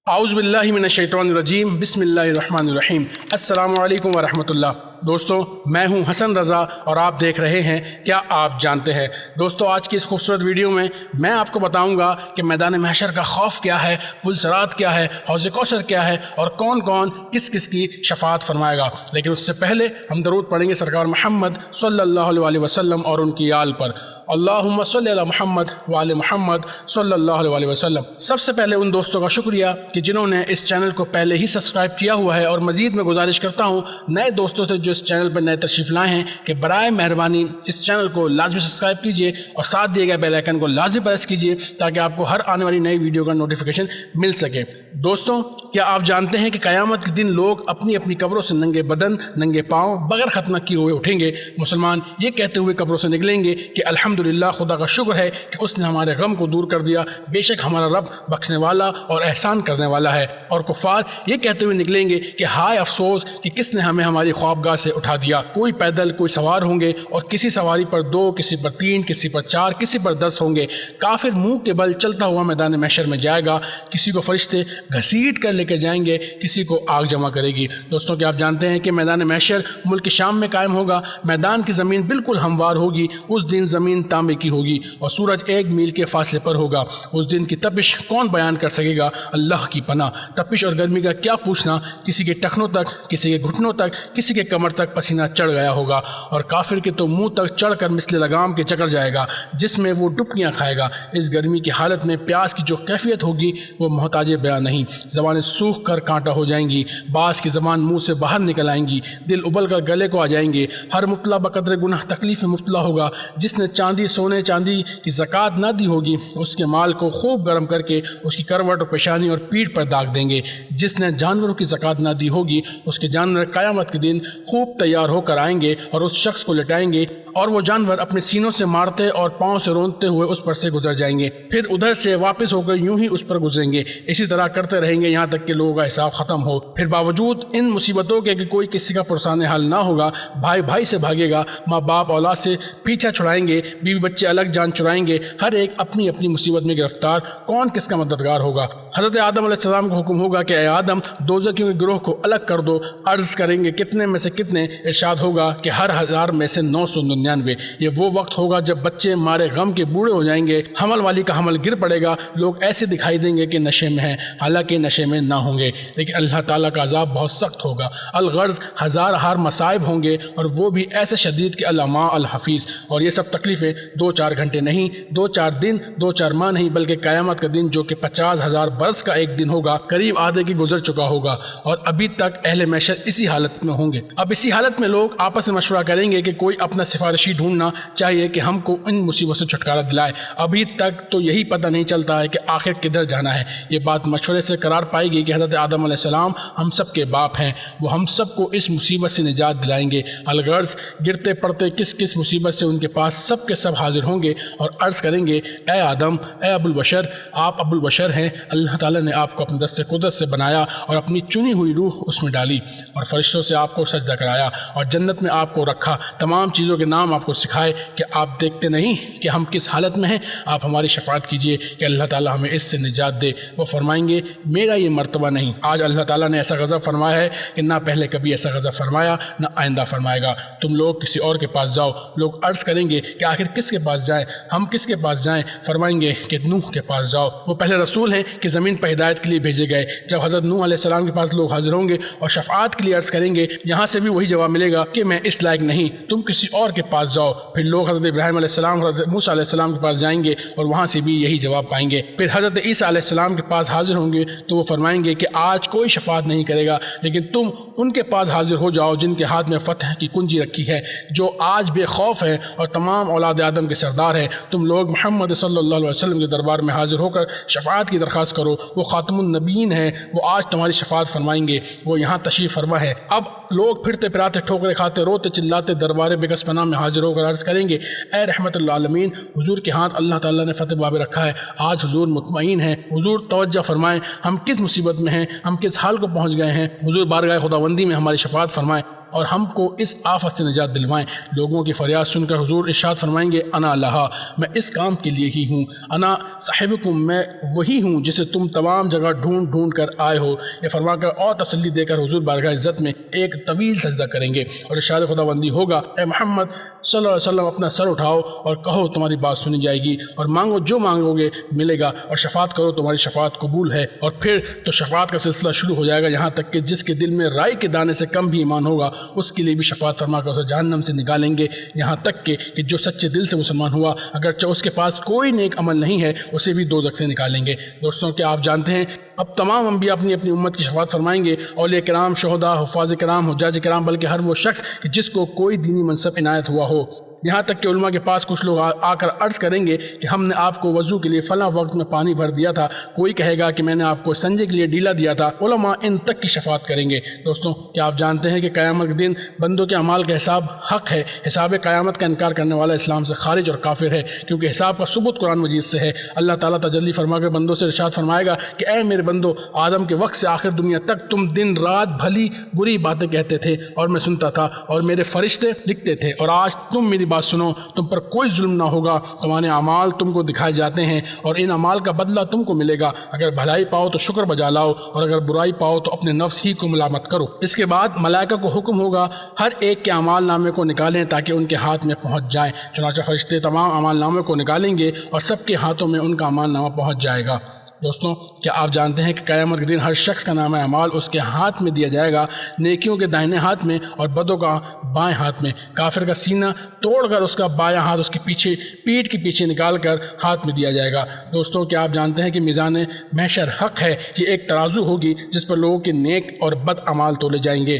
اعوذ باللہ من الشیطان الرجیم بسم اللہ الرحمن الرحیم السلام علیکم ورحمۃ اللہ۔ دوستو، میں ہوں حسن رضا اور آپ دیکھ رہے ہیں کیا آپ جانتے ہیں۔ دوستو، آج کی اس خوبصورت ویڈیو میں آپ کو بتاؤں گا کہ میدان محشر کا خوف کیا ہے، پل صراط کیا ہے، حوض کوثر کیا ہے اور کون کون کس کس کی شفاعت فرمائے گا۔ لیکن اس سے پہلے ہم درود پڑھیں گے سرکار محمد صلی اللہ علیہ وسلم اور ان کی آل پر۔ اللہم صلی علی محمد وعلی محمد صلی اللہ علیہ وسلم۔ سب سے پہلے ان دوستوں کا شکریہ کہ جنہوں نے اس چینل کو پہلے ہی سبسکرائب کیا ہوا ہے، اور مزید میں گزارش کرتا ہوں نئے دوستوں سے جو اس چینل پر نئے تشریف لائے ہیں کہ برائے مہربانی اس چینل کو لازمی سبسکرائب کیجئے اور ساتھ دیے گئے بیل آئیکن کو لازمی پریس کیجئے تاکہ آپ کو ہر آنے والی نئی ویڈیو کا نوٹیفیکیشن مل سکے۔ دوستوں، کیا آپ جانتے ہیں کہ قیامت کے دن لوگ اپنی اپنی قبروں سے ننگے بدن، ننگے پاؤں، بغیر ختنہ کیے ہوئے اٹھیں گے؟ مسلمان یہ کہتے ہوئے قبروں سے نکلیں گے کہ الحمدللہ، خدا کا شکر ہے کہ اس نے ہمارے غم کو دور کر دیا، بے شک ہمارا رب بخشنے والا اور احسان کرنے والا ہے۔ اور کفار یہ کہتے ہوئے نکلیں گے کہ ہائے افسوس کہ کس نے ہمیں ہماری خوابگاہ سے اٹھا دیا۔ کوئی پیدل، کوئی سوار ہوں گے اور کسی سواری پر 2، کسی پر 3، کسی پر 4، کسی پر 10 ہوں گے۔ کافر منہ کے بل چلتا ہوا میدان محشر میں جائے گا، کسی کو فرشتے گھسیٹ کر لے کر جائیں گے، کسی کو آگ جمع کرے گی۔ دوستوں، کیا آپ جانتے ہیں کہ میدان محشر ملک شام میں قائم ہوگا؟ میدان کی زمین بالکل ہموار ہوگی، اس دن زمین تانبے کی ہوگی اور سورج 1 میل کے فاصلے پر ہوگا۔ اس دن کی تپش کون بیان کر سکے گا؟ اللہ کی پناہ۔ تپش اور گرمی کا کیا پوچھنا، کسی کے ٹخنوں تک، کسی کے گھٹنوں تک، کسی کے کمر تک پسینہ چڑھ گیا ہوگا، اور کافر کے تو منہ تک چڑھ کر مثل لگام کے چکر جائے گا جس میں وہ ڈبکیاں کھائے گا۔ اس گرمی کی حالت میں پیاس کی جو کیفیت ہوگی وہ محتاج بیان نہیں۔ زبانیں سوکھ کر کانٹا ہو جائیں گی، بعض کی زبان منہ سے باہر نکل آئیں گی، دل ابل کر گلے کو آ جائیں گے۔ ہر مبتلا بقدر گناہ تکلیف میں مبتلا ہوگا۔ جس نے سونے چاندی کی زکوٰۃ نہ دی ہوگی، اس کے مال کو خوب گرم کر کے اس کی کروٹ اور پیشانی اور پیٹھ پر داغ دیں گے۔ جس نے جانوروں کی زکوٰۃ نہ دی ہوگی، اس کے جانور قیامت کے دن خوب تیار ہو کر آئیں گے اور اس شخص کو لٹائیں گے، اور وہ جانور اپنے سینوں سے مارتے اور پاؤں سے رونتے ہوئے اس پر سے گزر جائیں گے، پھر ادھر سے واپس ہو کر یوں ہی اس پر گزریں گے۔ اسی طرح کرتے رہیں گے یہاں تک کہ لوگوں کا حساب ختم ہو۔ پھر باوجود ان مصیبتوں کے کہ کوئی کسی کا پرسان حال نہ ہوگا، بھائی بھائی سے بھاگے گا، ماں باپ اولاد سے پیچھا چھڑائیں گے، بیوی بچے الگ جان چرائیں گے، ہر ایک اپنی اپنی مصیبت میں گرفتار۔ کون کس کا مددگار ہوگا؟ حضرت آدم علیہ السلام کو حکم ہوگا کہ اے آدم، دوزخیوں کے گروہ کو الگ کر دو۔ عرض کریں گے کتنے میں سے کتنے؟ ارشاد ہوگا کہ ہر 1000 میں سے 999۔ یہ وہ وقت ہوگا جب بچے مارے غم کے بوڑھے ہو جائیں گے، حمل والی کا حمل گر پڑے گا، لوگ ایسے دکھائی دیں گے کہ نشے میں ہیں، حالانکہ نشے میں نہ ہوں گے، لیکن اللہ تعالیٰ کا عذاب بہت سخت ہوگا۔ الغرض 1000 مصائب ہوں گے، اور وہ بھی ایسے شدید کہ علامہ الحفیظ۔ اور یہ سب تکلیفیں 2-4 گھنٹے نہیں، 2-4 دن، 2-4 ماہ نہیں، بلکہ قیامت کا دن جو کہ 50,000 برس کا ایک دن ہوگا، قریب آدھے کی گزر چکا ہوگا، اور ابھی تک اہل محشر اسی حالت میں ہوں گے۔ اب اسی حالت میں لوگ آپس میں مشورہ کریں گے کہ کوئی اپنا سفارشی ڈھونڈنا چاہیے کہ ہم کو ان مصیبت سے چھٹکارا دلائے۔ ابھی تک تو یہی پتہ نہیں چلتا ہے کہ آخر کدھر جانا ہے۔ یہ بات مشورے سے قرار پائے گی کہ حضرت آدم علیہ السلام ہم سب کے باپ ہیں، وہ ہم سب کو اس مصیبت سے نجات دلائیں گے۔ الغرض گرتے پڑتے کس مصیبت سے ان کے پاس سب کے سب حاضر ہوں گے اور عرض کریں گے اے آدم، اے ابو البشر، آپ ابو البشر ہیں، اللہ تعالیٰ نے آپ کو اپنے دست قدرت سے بنایا اور اپنی چنی ہوئی روح اس میں ڈالی، اور فرشتوں سے آپ کو سجدہ کرایا اور جنت میں آپ کو رکھا، تمام چیزوں کے نام آپ کو سکھائے کہ آپ دیکھتے نہیں کہ ہم کس حالت میں ہیں؟ آپ ہماری شفاعت کیجئے کہ اللہ تعالیٰ ہمیں اس سے نجات دے۔ وہ فرمائیں گے میرا یہ مرتبہ نہیں۔ آج اللہ تعالیٰ نے ایسا غضب فرمایا ہے کہ نہ پہلے کبھی ایسا غضب فرمایا، نہ آئندہ فرمائے گا۔ تم لوگ کسی اور کے پاس جاؤ۔ لوگ عرض کریں گے کہ آخر کس کے پاس جائیں؟ ہم کس کے پاس جائیں؟ فرمائیں گے کہ نوح کے پاس جاؤ، وہ پہلے رسول ہیں کہ زمین پر ہدایت کے لیے بھیجے گئے۔ جب حضرت نوح علیہ السلام کے پاس لوگ حاضر ہوں گے اور شفاعت کے لیے عرض کریں گے، یہاں سے بھی وہی جواب ملے گا کہ میں اس لائق نہیں، تم کسی اور کے پاس جاؤ۔ پھر لوگ حضرت ابراہیم علیہ السلام اور حضرت موسیٰ علیہ السلام کے پاس جائیں گے اور وہاں سے بھی یہی جواب پائیں گے۔ پھر حضرت عیسیٰ علیہ السلام کے پاس حاضر ہوں گے تو وہ فرمائیں گے کہ آج کوئی شفاعت نہیں کرے گا، لیکن تم ان کے پاس حاضر ہو جاؤ جن کے ہاتھ میں فتح کی کنجی رکھی ہے، جو آج بے خوف ہے اور تمام اولاد آدم کے سردار ہیں۔ تم لوگ محمد صلی اللہ علیہ وسلم کے دربار میں حاضر ہو کر شفاعت کی درخواست کرو، وہ خاتم النبیین ہیں، وہ آج تمہاری شفاعت فرمائیں گے، وہ یہاں تشریف فرما ہے۔ اب لوگ پھرتے پھراتے ٹھوکرے کھاتے روتے چلاتے دربار بکس پناہ میں حاضر ہو کر عرض کریں گے اے رحمت اللہ عالمین، حضور کے ہاتھ اللہ تعالیٰ نے فتح باب رکھا ہے، آج حضور مطمئن ہیں، حضور توجہ فرمائیں، ہم کس مصیبت میں ہیں، ہم کس حال کو پہنچ گئے ہیں، حضور بارگاہ خداوندی میں ہماری شفاعت فرمائیں۔ اور ہم کو اس آفت سے نجات دلوائیں۔ لوگوں کی فریاد سن کر حضور ارشاد فرمائیں گے انا لہا، میں اس کام کے لیے ہی ہوں، انا صاحبکم، میں وہی ہوں جسے تم تمام جگہ ڈھونڈ ڈھونڈ کر آئے ہو۔ یہ فرما کر اور تسلی دے کر حضور بارگاہ عزت میں ایک طویل سجدہ کریں گے اور ارشاد خدا بندی ہوگا، اے محمد صلی اللہ علیہ وسلم اپنا سر اٹھاؤ اور کہو تمہاری بات سنی جائے گی، اور مانگو جو مانگو گے ملے گا، اور شفاعت کرو تمہاری شفاعت قبول ہے۔ اور پھر تو شفاعت کا سلسلہ شروع ہو جائے گا، یہاں تک کہ جس کے دل میں رائی کے دانے سے کم بھی ایمان ہوگا اس کے لیے بھی شفاعت فرما کر اسے جہنم سے نکالیں گے، یہاں تک کہ جو سچے دل سے مسلمان ہوا اگرچہ اس کے پاس کوئی نیک عمل نہیں ہے اسے بھی دوزخ سے نکالیں گے۔ دوستوں کیا آپ جانتے ہیں اب تمام انبیاء اپنی اپنی امت کی شفاعت فرمائیں گے، اولیاء کرام، شہداء، حفاظ کرام، حجاج کرام، بلکہ ہر وہ شخص کہ جس کو کوئی دینی منصب عنایت ہوا ہو۔ یہاں تک کہ علماء کے پاس کچھ لوگ آ کر عرض کریں گے کہ ہم نے آپ کو وضو کے لیے فلاں وقت میں پانی بھر دیا تھا، کوئی کہے گا کہ میں نے آپ کو سنجے کے لیے ڈیلا دیا تھا، علماء ان تک کی شفاعت کریں گے۔ دوستوں کیا آپ جانتے ہیں کہ قیامت کے دن بندوں کے اعمال کا حساب حق ہے؟ حساب قیامت کا انکار کرنے والا اسلام سے خارج اور کافر ہے، کیونکہ حساب کا ثبوت قرآن مجید سے ہے۔ اللہ تعالیٰ تجلی فرما کر بندوں سے ارشاد فرمائے گا کہ اے میرے بندو، آدم کے وقت سے آخر دنیا تک تم دن رات بھلی بری باتیں کہتے تھے اور میں سنتا تھا اور میرے فرشتے لکھتے تھے، اور آج تم میری بات سنو، تم پر کوئی ظلم نہ ہوگا، تمہارے اعمال تم کو دکھائے جاتے ہیں اور ان اعمال کا بدلہ تم کو ملے گا، اگر بھلائی پاؤ تو شکر بجا لاؤ اور اگر برائی پاؤ تو اپنے نفس ہی کو ملامت کرو۔ اس کے بعد ملائکہ کو حکم ہوگا ہر ایک کے اعمال نامے کو نکالیں تاکہ ان کے ہاتھ میں پہنچ جائیں، چنانچہ فرشتے تمام اعمال نامے کو نکالیں گے اور سب کے ہاتھوں میں ان کا اعمال نامہ پہنچ جائے گا۔ دوستوں کیا آپ جانتے ہیں کہ قیامت کے دن ہر شخص کا نامہ اعمال اس کے ہاتھ میں دیا جائے گا، نیکیوں کے دائنے ہاتھ میں اور بدوں کا بائیں ہاتھ میں۔ کافر کا سینہ توڑ کر اس کا بایاں ہاتھ اس کے پیچھے پیٹھ کے پیچھے نکال کر ہاتھ میں دیا جائے گا۔ دوستوں کیا آپ جانتے ہیں کہ میزان محشر حق ہے، یہ ایک ترازو ہوگی جس پر لوگوں کے نیک اور بد اعمال تولے جائیں گے۔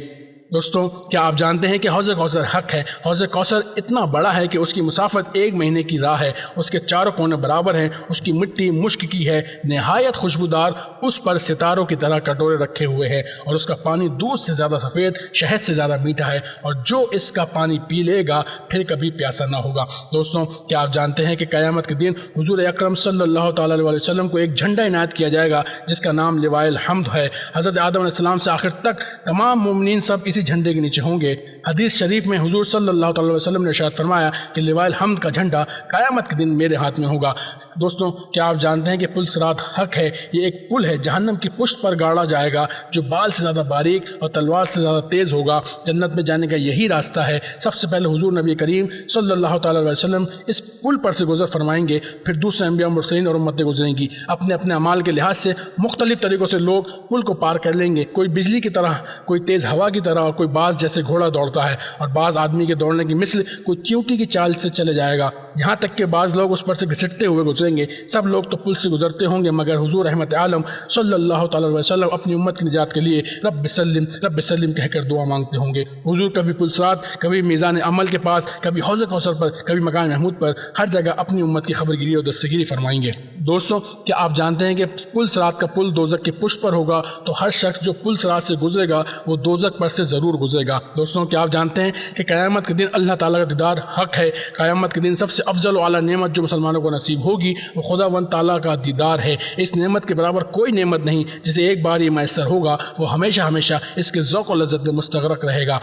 دوستوں کیا آپ جانتے ہیں کہ حوض کوثر حق ہے؟ حوض کوثر اتنا بڑا ہے کہ اس کی مسافت 1 مہینے کی راہ ہے، اس کے چاروں کونے برابر ہیں، اس کی مٹی مشک کی ہے، نہایت خوشبودار، اس پر ستاروں کی طرح کٹورے رکھے ہوئے ہیں، اور اس کا پانی دودھ سے زیادہ سفید، شہد سے زیادہ میٹھا ہے، اور جو اس کا پانی پی لے گا پھر کبھی پیاسا نہ ہوگا۔ دوستوں کیا آپ جانتے ہیں کہ قیامت کے دن حضور اکرم صلی اللہ تعالیٰ علیہ وسلم کو ایک جھنڈا عنایت کیا جائے گا جس کا نام لواء الحمد ہے۔ حضرت آدم علیہ السلام سے آخر تک تمام مومنین سب اسی جھنڈے کے نیچے ہوں گے۔ حدیث شریف میں حضور صلی اللہ علیہ وسلم نے ارشاد فرمایا کہ لواء الحمد کا جھنڈا قیامت کے دن میرے ہاتھ میں ہوگا۔ دوستوں کیا آپ جانتے ہیں کہ پل صراط حق ہے؟ یہ ایک پل ہے، جہنم کی پشت پر گاڑا جائے گا، جو بال سے زیادہ باریک اور تلوار سے زیادہ تیز ہوگا۔ جنت میں جانے کا یہی راستہ ہے۔ سب سے پہلے حضور نبی کریم صلی اللہ تعالیٰ علیہ وسلم اس پل پر سے گزر فرمائیں گے، پھر دوسرے انبیاء مرسلین اور امتیں گزریں گی۔ اپنے اپنے اعمال کے لحاظ سے مختلف طریقوں سے لوگ پل کو پار کر لیں گے، کوئی بجلی کی طرح، کوئی تیز ہوا کی طرح، اور کوئی باز جیسے گھوڑا دوڑتا ہے، اور بعض آدمی کے دوڑنے کی مثل کوئی چیونٹی کی چال سے چلے جائے گا، یہاں تک کہ بعض لوگ اس پر سے گھسٹتے ہوئے گزریں گے۔ سب لوگ تو پل سے گزرتے ہوں گے مگر حضور رحمت عالم صلی اللہ تعالیٰ علیہ وسلم اپنی امت کی نجات کے لیے رب سلم رب سلم کہہ کر دعا مانگتے ہوں گے۔ حضور کبھی پل صراط، کبھی میزان عمل کے پاس، کبھی حوض کوثر پر، کبھی مقام محمود پر، ہر جگہ اپنی امت کی خبرگیری اور دستگیری فرمائیں گے۔ دوستوں کیا آپ جانتے ہیں کہ پل صراط کا پل دوزخ کی پشت پر ہوگا، تو ہر شخص جو پل صراط سے گزرے گا وہ دوزخ پر سے ضرور گزرے گا۔ دوستوں کیا آپ جانتے ہیں کہ قیامت کے دن اللہ تعالیٰ کا دیدار حق ہے؟ قیامت کے دن سب سے افضل و اعلیٰ نعمت جو مسلمانوں کو نصیب ہوگی وہ خداوند تعالیٰ کا دیدار ہے۔ اس نعمت کے برابر کوئی نعمت نہیں، جسے ایک بار یہ میسر ہوگا وہ ہمیشہ ہمیشہ اس کے ذوق و لذت میں مستغرق رہے گا۔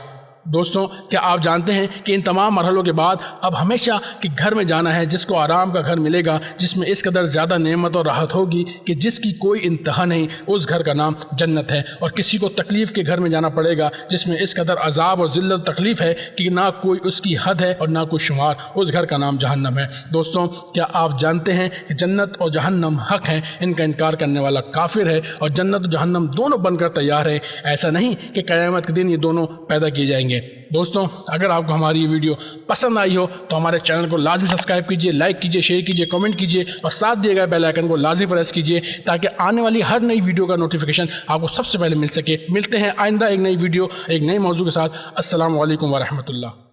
دوستوں کیا آپ جانتے ہیں کہ ان تمام مرحلوں کے بعد اب ہمیشہ کے گھر میں جانا ہے، جس کو آرام کا گھر ملے گا، جس میں اس قدر زیادہ نعمت اور راحت ہوگی کہ جس کی کوئی انتہا نہیں، اس گھر کا نام جنت ہے۔ اور کسی کو تکلیف کے گھر میں جانا پڑے گا جس میں اس قدر عذاب اور ذلت تکلیف ہے کہ نہ کوئی اس کی حد ہے اور نہ کوئی شمار، اس گھر کا نام جہنم ہے۔ دوستوں کیا آپ جانتے ہیں کہ جنت اور جہنم حق ہیں؟ ان کا انکار کرنے والا کافر ہے، اور جنت اور جہنم دونوں بن کر تیار ہے، ایسا نہیں کہ قیامت کے دن یہ دونوں پیدا کیے جائیں گے۔ دوستوں اگر آپ کو ہماری یہ ویڈیو پسند آئی ہو تو ہمارے چینل کو لازمی سبسکرائب کیجئے، لائک کیجئے، شیئر کیجئے، کمنٹ کیجئے، اور ساتھ دیے گئے بیل آئیکن کو لازمی پریس کیجئے تاکہ آنے والی ہر نئی ویڈیو کا نوٹیفیکیشن آپ کو سب سے پہلے مل سکے۔ ملتے ہیں آئندہ ایک نئی ویڈیو، ایک نئے موضوع کے ساتھ۔ السلام علیکم ورحمۃ اللہ۔